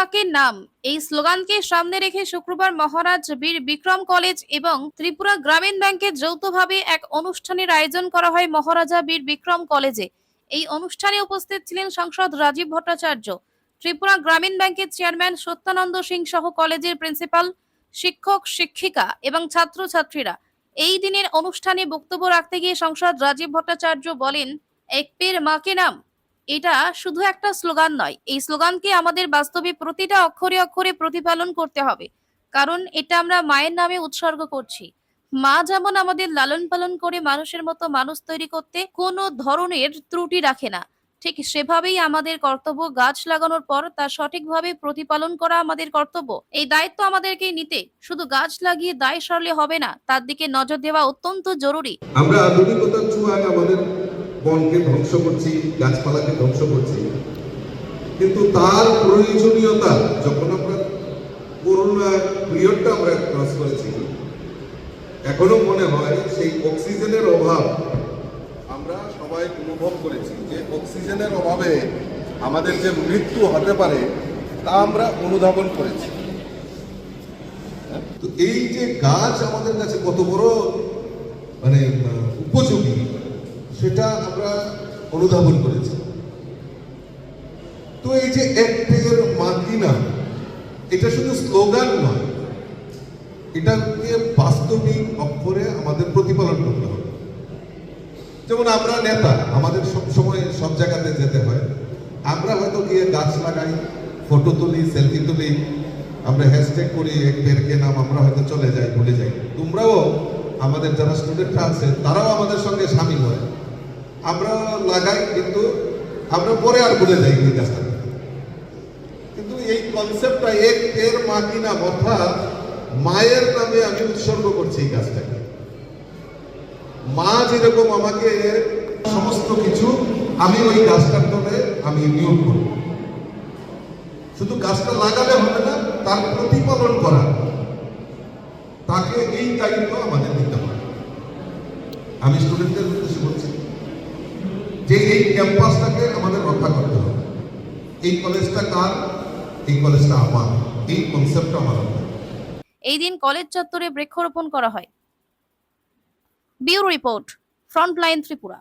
মাকে নাম এই স্লোগানকে সামনে রেখে শুক্রবার মহারাজ বীর বিক্রম কলেজ এবং ত্রিপুরা গ্রামীণ ব্যাংকের যৌথভাবে এক অনুষ্ঠানের আয়োজন করা হয় মহারাজা বীর বিক্রম কলেজে। এই অনুষ্ঠানে উপস্থিত ছিলেন সাংসদ রাজীব ভট্টাচার্য, ত্রিপুরা গ্রামীণ ব্যাংকের চেয়ারম্যান সত্যানন্দ সিং সহ কলেজের প্রিন্সিপাল, শিক্ষক শিক্ষিকা এবং ছাত্রছাত্রীরা। এই দিনের অনুষ্ঠানে বক্তব্য রাখতে গিয়ে সাংসদ রাজীব ভট্টাচার্য বলেন, এক পের মাকে নাম এটা শুধু একটা স্লোগান নয়, এই স্লোগানকে আমাদের বাস্তবে প্রতিটা অক্ষরে অক্ষরে প্রতিপালন করতে হবে, কারণ এটা আমরা মায়ের নামে উৎসর্গ করছি। মা যেমন আমাদের লালন পালন করে মানুষের মতো মানুষ তৈরি করতে কোনো ধরনের ত্রুটি রাখে না, ঠিক সেভাবেই আমাদের কর্তব্য গাছ লাগানোর পর তা সঠিকভাবে প্রতিপালন করা আমাদের কর্তব্য। এই দায়িত্ব আমাদেরকে নিতে শুধু গাছ লাগিয়ে দায় সারলে হবে না, তার দিকে নজর দেওয়া অত্যন্ত জরুরি। আমরা আধুনিকতার ছোঁয়ায় আমাদের বনকে ধ্বংস করছি, গাছপালাকে ধ্বংস করছি, কিন্তু তার প্রয়োজনীয়তা যখন আমরা করোনা পিরিয়ডটা আমরা ক্রস করেছি, এখনো মনে হয় সেই অক্সিজেনের অভাব আমরা সবাই অনুভব করেছি, যে অক্সিজেনের অভাবে আমাদের যে মৃত্যু হতে পারে তা আমরা অনুধাবন করেছি। তো এই যে গাছ আমাদের কাছে কত বড় মানে উপযোগী সেটা আমরা অনুধাবন করেছি। তো এই যে এক পের মাটি নাম, এটা শুধু স্লোগান নয়, এটাকে বাস্তবিক অক্ষরে আমাদের প্রতিপালন করতে হবে। যেমন আমরা নেতা, আমাদের সব সময় সব জায়গাতে যেতে হয়, আমরা হয়তো গিয়ে গাছ লাগাই, ফটো তুলি, সেলফি তুলি, আমরা হ্যাশট্যাগ করি এক পেরকে নাম, আমরা হয়তো চলে যাই, ভুলে যাই। তোমরাও আমাদের যারা স্টুডেন্টরা আছে তারাও আমাদের সঙ্গে সামিল হয়, আমরা লাগাই, কিন্তু আমরা পরে আর ভুলে যাই এই গাছটা। কিন্তু এই কনসেপ্টটা এক পের মা কি নাম, অর্থাৎ মায়ের নামে আমি উৎসর্গ করছি এই গাছটাকে। মা যেরকম আমাকে সমস্ত কিছু, আমি ওই গাছটার তলে আমি নিয়োগ করব। শুধু গাছটা লাগালে হবে না, তার প্রতিপালন করা, তাকে এই দায়িত্ব আমাদের দিতে হবে। আমি স্টুডেন্টদের উদ্দেশ্যে বলছি যে এই ক্যাম্পাসটাকে আমাদের রক্ষা করতে হবে। এই কলেজটা কার? এই কলেজটা আমার, এই কনসেপ্টটা আমার। এই দিন কলেজ চত্বরে বৃক্ষরোপণ করা হয়। Bureau report, frontline Tripura.